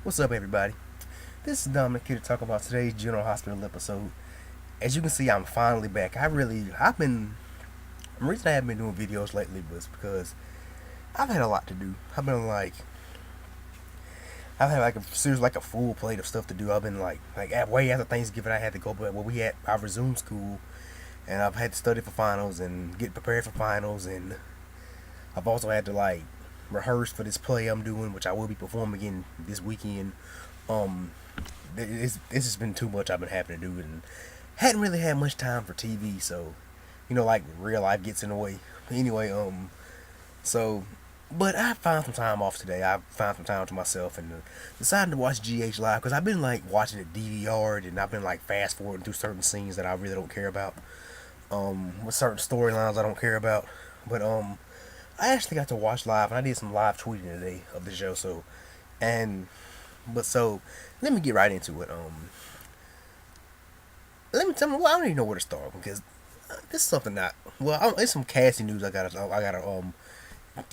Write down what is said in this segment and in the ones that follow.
What's up, everybody? This is Dominic here to talk about today's General Hospital episode. As you can see, I'm finally back. The reason I haven't been doing videos lately was because I've had a lot to do. I've had like a full plate of stuff to do. I've been way after Thanksgiving, I had to go, but I resumed school, and I've had to study for finals and get prepared for finals, and I've also had to rehearse for this play I'm doing, which I will be performing again this weekend. Um, it's just been too much I've been having to do, and hadn't really had much time for TV. So, real life gets in the way. Anyway, so, but I found some time off today. I found some time to myself and decided to watch GH Live because I've been watching it DVR'd, and I've been fast forwarding through certain scenes that I really don't care about. With certain storylines I don't care about, but I actually got to watch live, and I did some live tweeting today of the show. And so let me get right into it. Let me tell me. Well, I don't even know where to start because this is something that it's some casting news. I gotta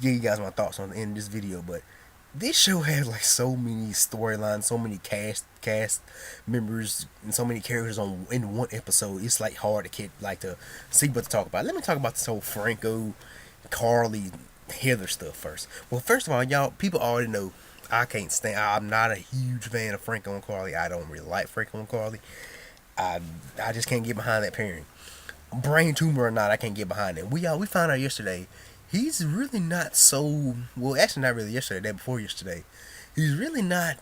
give you guys my thoughts on in this video, but this show has so many storylines, so many cast members, and so many characters on in one episode. It's hard to get to see what to talk about. Let me talk about this whole Franco, Carly, Heather stuff first. Well, first of all, y'all people already know I can't stand. I'm not a huge fan of Franco and Carly. I don't really like Franco and Carly. I I just can't get behind that pairing. Brain tumor or not, I can't get behind it. We found out yesterday he's really not so well. Actually, not really yesterday. Day before yesterday, he's really not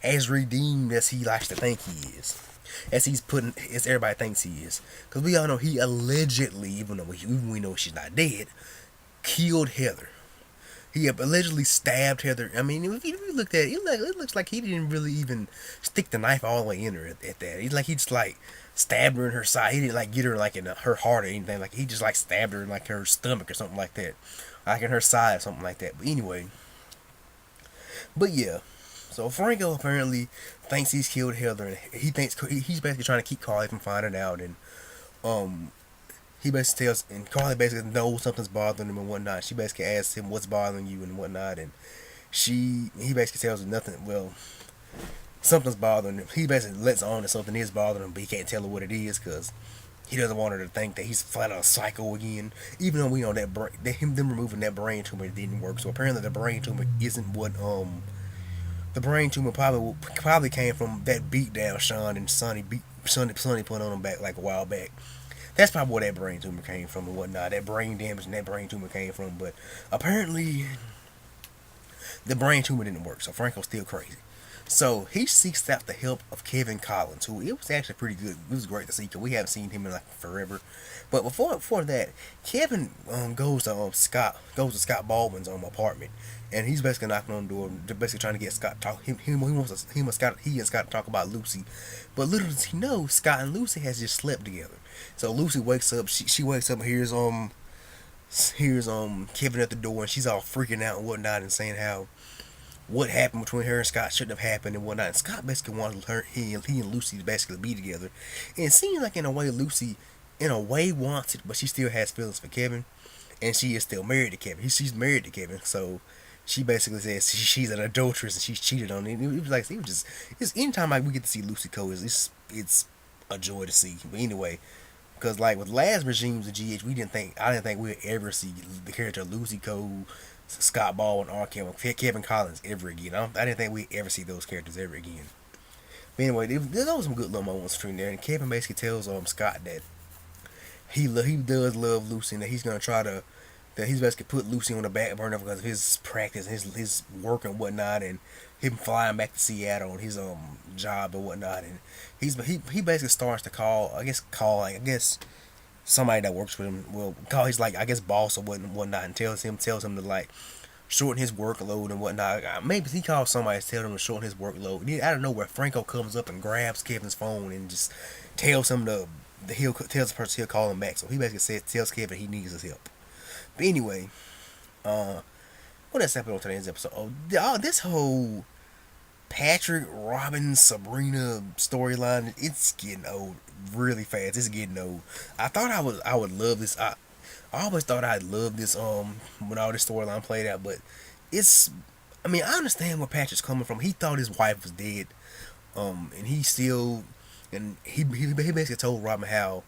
as redeemed as he likes to think he is. As everybody thinks he is. Because we all know he allegedly, even we know she's not dead, killed Heather. He allegedly stabbed Heather. I mean, if you looked at it, it looks like he didn't really even stick the knife all the way in her at that. He just stabbed her in her side. He didn't get her in her heart or anything. He just stabbed her in her stomach or something like that, in her side or something like that. But anyway, but yeah. So Franco apparently thinks he's killed Heather, and he thinks he's basically trying to keep Carly from finding out, and um he basically tells, and Carly basically knows something's bothering him and whatnot. She basically asks him what's bothering you and whatnot, and he basically tells her nothing. Well, something's bothering him. He basically lets on that something is bothering him, but he can't tell her what it is because he doesn't want her to think that he's flat out psycho again. Even though we know them removing that brain tumor didn't work. So apparently the brain tumor isn't what the brain tumor probably came from that beat down Sean and Sonny put on him back a while back. That's probably where that brain tumor came from and whatnot. That brain damage and that brain tumor came from. But apparently, the brain tumor didn't work. So Franco's still crazy. So he seeks out the help of Kevin Collins, who it was actually pretty good. It was great to see because we haven't seen him in forever. But before that, Kevin goes to Scott Baldwin's apartment, and he's basically knocking on the door, basically trying to get Scott to talk. He and Scott to talk about Lucy, but little does he know, Scott and Lucy has just slept together. So Lucy wakes up. She wakes up and here's Kevin at the door, and she's all freaking out and whatnot, and saying how what happened between her and Scott shouldn't have happened and whatnot. And Scott basically wanted he and Lucy to basically be together. And it seems like in a way Lucy in a way wants it, but she still has feelings for Kevin, and she is still married to Kevin. She's married to Kevin, so she basically says she's an adulteress and she's cheated on him. It's anytime we get to see Lucy Cole, it's a joy to see. But anyway, because with last regimes of GH, I didn't think we'd ever see the character of Lucy Cole, Scott Baldwin, or Kevin Collins ever again. I didn't think we'd ever see those characters ever again. But anyway, there's always some good little moments between there. And Kevin basically tells Scott that he does love Lucy, and that he's gonna try to that he's basically put Lucy on the back burner because of his practice, his work and whatnot, and him flying back to Seattle and his job and whatnot. And he basically starts to I guess somebody that works with him will call his I guess boss or whatnot, and tells him to shorten his workload and whatnot. Maybe he calls somebody to tell him to shorten his workload. And out of nowhere, Franco comes up and grabs Kevin's phone and just tells him tells the person he'll call him back. So he basically tells Kevin he needs his help. But anyway, what else happened on today's episode? This whole Patrick, Robin, Sabrina storyline, it's getting old really fast. It's getting old. I would love this. I always thought I'd love this when all this storyline played out, but it's I mean, I understand where Patrick's coming from. He thought his wife was dead, and he still, and he basically told Robin how,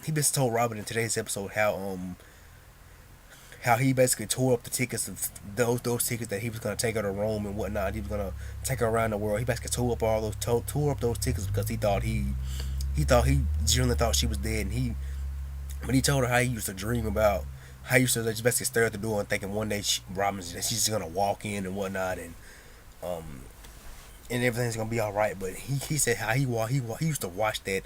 he basically told Robin in today's episode how he basically tore up the tickets of those tickets that he was gonna take her to Rome and whatnot. He was gonna take her around the world. He basically tore up all those tore up those tickets because he genuinely thought she was dead. And when he told her how he used to dream about how he used to just basically stare at the door and thinking one day she's just gonna walk in and whatnot, um and everything's gonna be all right. But he said how he used to watch that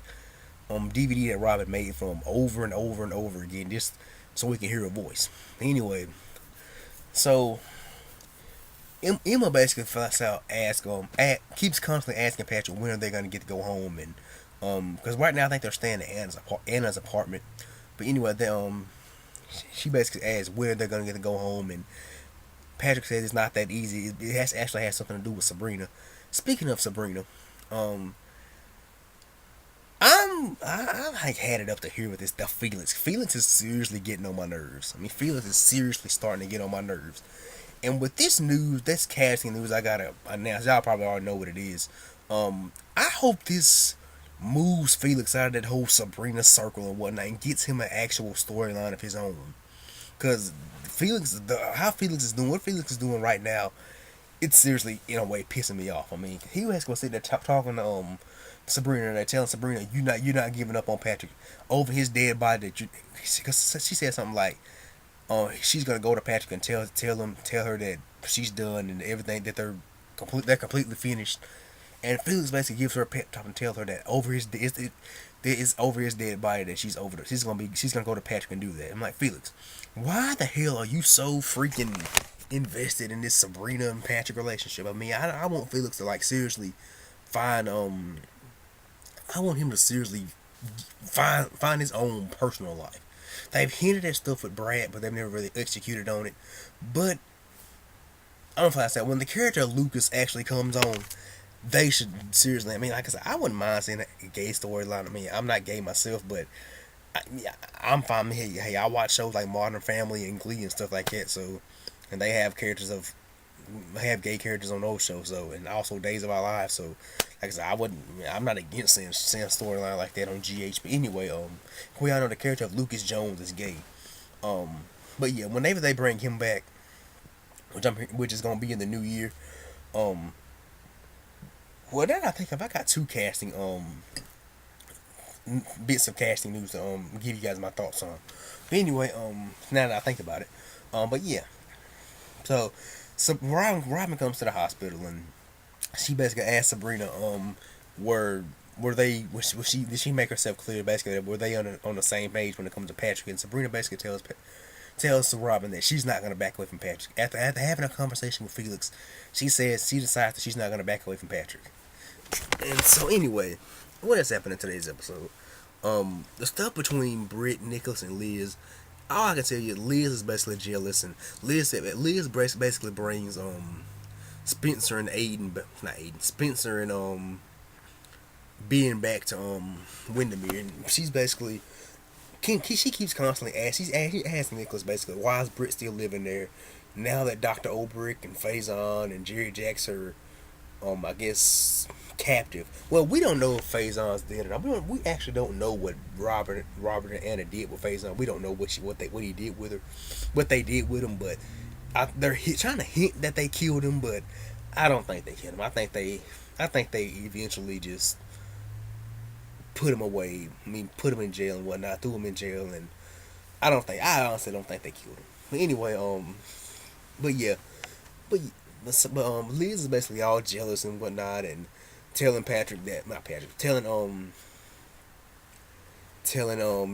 DVD that Robin made for him over and over and over again just so we can hear her voice. Anyway, so Emma basically finds out, keeps constantly asking Patrick when are they gonna get to go home, and because right now I think they're staying at Anna's apartment. But anyway, she basically asks when they're gonna get to go home, and Patrick says it's not that easy. It actually has something to do with Sabrina. Speaking of Sabrina, um, I like had it up to here with this stuff. Felix. Felix is seriously getting on my nerves. I mean, Felix is seriously starting to get on my nerves. And with this news, this casting news, I gotta announce. Y'all probably already know what it is. I hope this moves Felix out of that whole Sabrina circle and whatnot, and gets him an actual storyline of his own. Cause how Felix is doing, what Felix is doing right now, it's seriously in a way pissing me off. I mean, he was gonna sit there talking to Sabrina, and telling Sabrina you're not giving up on Patrick over his dead body. Cause she said something like, she's gonna go to Patrick and tell her that she's done and everything, that they're completely finished. And Felix basically gives her a pep talk and tells her that it's over his dead body, that she's over. She's gonna go to Patrick and do that. I'm like, Felix, why the hell are you so freaking invested in this Sabrina and Patrick relationship? I mean, I want Felix to like seriously find I want him to seriously find his own personal life. They've hinted at stuff with Brad, but they've never really executed on it. But I don't know if I said, when the character of Lucas actually comes on, they should seriously. I mean, like I said, I wouldn't mind seeing a gay storyline. I mean, I'm not gay myself, but I'm fine. Hey, I watch shows like Modern Family and Glee and stuff like that. So, and they have gay characters on those shows. So, and also Days of Our Lives. So, like I said, I'm not against seeing a storyline like that on GH. But anyway, we all know the character of Lucas Jones is gay. But yeah, whenever they bring him back, which is gonna be in the new year, well, now that I think of, I got two casting bits of casting news to give you guys my thoughts on. But anyway, now that I think about it, but yeah, so Robin comes to the hospital, and she basically asks Sabrina, were they was she did she make herself clear basically that were they on the same page when it comes to Patrick? And Sabrina basically tells Robin that she's not gonna back away from Patrick. After having a conversation with Felix, she decides that she's not gonna back away from Patrick. And so anyway, what has happened in today's episode? The stuff between Britt, Nicholas, and Liz. All I can tell you, Liz is basically jealous, and Liz basically brings Spencer and Spencer and being back to Windermere, and she's basically she keeps constantly asking Nicholas basically, why is Britt still living there now that Dr. Obrick and Faison and Jerry Jacks are I guess captive. Well, we don't know if Faison's dead or not. We actually don't know what Robert and Anna did with Faison. We don't know what he did with her, what they did with him. But they're trying to hint that they killed him, but I don't think they killed him. I think they eventually just put him away. I mean, put him in jail and whatnot. Threw him in jail, and I honestly don't think they killed him. But anyway, but yeah, but Liz is basically all jealous and whatnot, and telling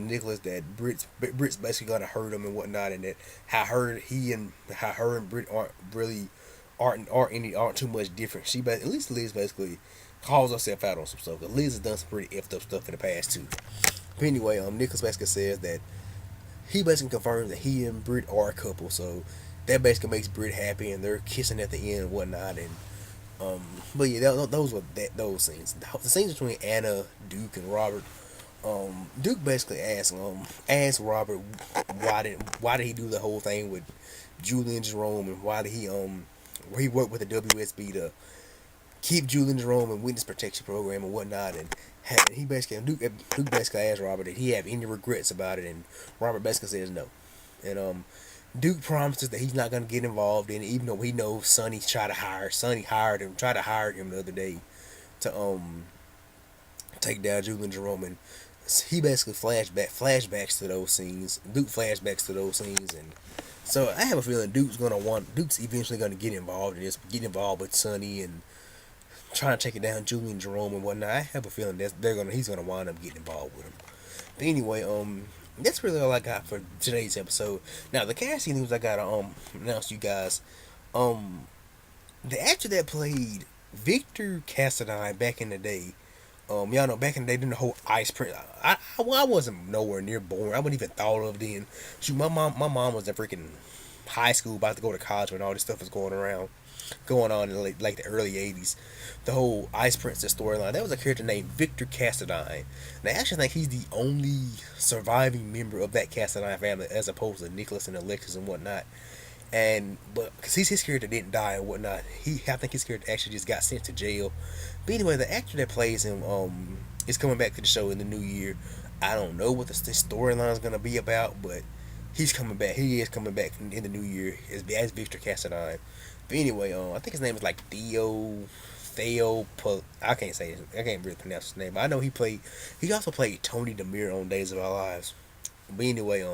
Nicholas that Britt's basically gonna hurt him and whatnot, and that how her and Britt aren't too much different. At least Liz basically calls herself out on some stuff. Cause Liz has done some pretty effed up stuff in the past too. But anyway, Nicholas basically says that he basically confirms that he and Britt are a couple. So that basically makes Britt happy, and they're kissing at the end and whatnot. And but yeah, those were those scenes. The scenes between Anna, Duke, and Robert. Duke basically asked Robert why did he do the whole thing with Julie and Jerome, and why did he where he worked with the WSB to keep Julian Jerome in witness protection program and whatnot, and he basically Duke basically asked Robert did he have any regrets about it, and Robert basically says no, and Duke promises that he's not gonna get involved in it, even though he knows Sonny tried to hire him the other day to take down Julian Jerome, and he basically flashbacks to those scenes. Duke flashbacks to those scenes, and so I have a feeling Duke's eventually gonna get involved in this, get involved with Sonny and trying to take it down Julian Jerome and whatnot. I have a feeling that he's gonna wind up getting involved with him. But anyway, that's really all I got for today's episode. Now the casting news I gotta announce to you guys. The actor that played Victor Cassadine back in the day, y'all know back in the day during the whole Ice Prince. I wasn't nowhere near born. I wouldn't even thought of then. Shoot, my mom was in freaking high school, about to go to college when all this stuff was going on in like the early '80s. The whole Ice Princess storyline. That was a character named Victor Cassadine. And I actually think he's the only surviving member of that Cassadine family, as opposed to Nicholas and Alexis and whatnot. And but because his character didn't die and whatnot, I think his character actually just got sent to jail. But anyway, the actor that plays him is coming back to the show in the new year. I don't know what the storyline is gonna be about, but he's coming back. He is coming back in the new year as Victor Cassadine. But anyway, I think his name is like I can't say it. I can't really pronounce his name. But I know he also played Tony DeMere on Days of Our Lives. But anyway,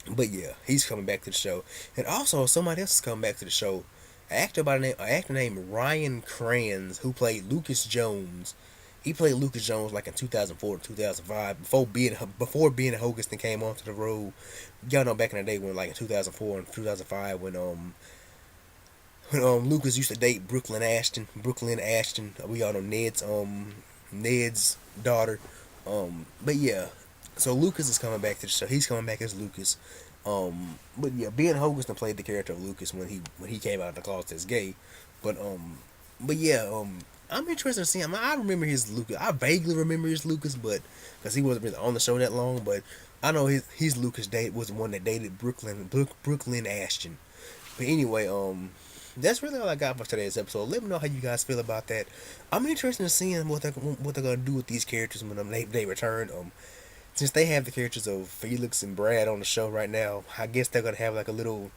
but yeah, he's coming back to the show, and also somebody else is coming back to the show. An actor named Ryan Kranz, who played Lucas Jones. He played Lucas Jones like in 2004 to 2005 before being Hoganson came onto the road. Y'all know back in the day when like in 2004 and 2005 when Lucas used to date Brooklyn Ashton. We all know Ned's daughter. But yeah, so Lucas is coming back to the show. He's coming back as Lucas. But yeah, Ben Hoganson played the character of Lucas when he came out of the closet as gay. But yeah, I'm interested in seeing him. I remember his Lucas. I vaguely remember his Lucas, but because he wasn't really on the show that long. But I know his Lucas date was the one that dated Brooklyn Ashton. But anyway, that's really all I got for today's episode. Let me know how you guys feel about that. I'm interested in seeing what they're gonna do with these characters when they return. Since they have the characters of Felix and Brad on the show right now, I guess they're gonna have like a little.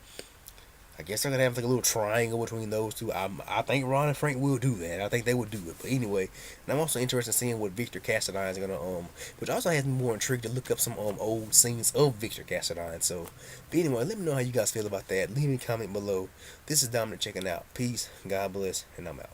I guess they're gonna have like a little triangle between those two. I think Ron and Frank will do that. I think they would do it. But anyway, and I'm also interested in seeing what Victor Cassadine is gonna which also has me more intrigued to look up some old scenes of Victor Cassadine. So, but anyway, let me know how you guys feel about that. Leave me a comment below. This is Dominic checking out. Peace, God bless, and I'm out.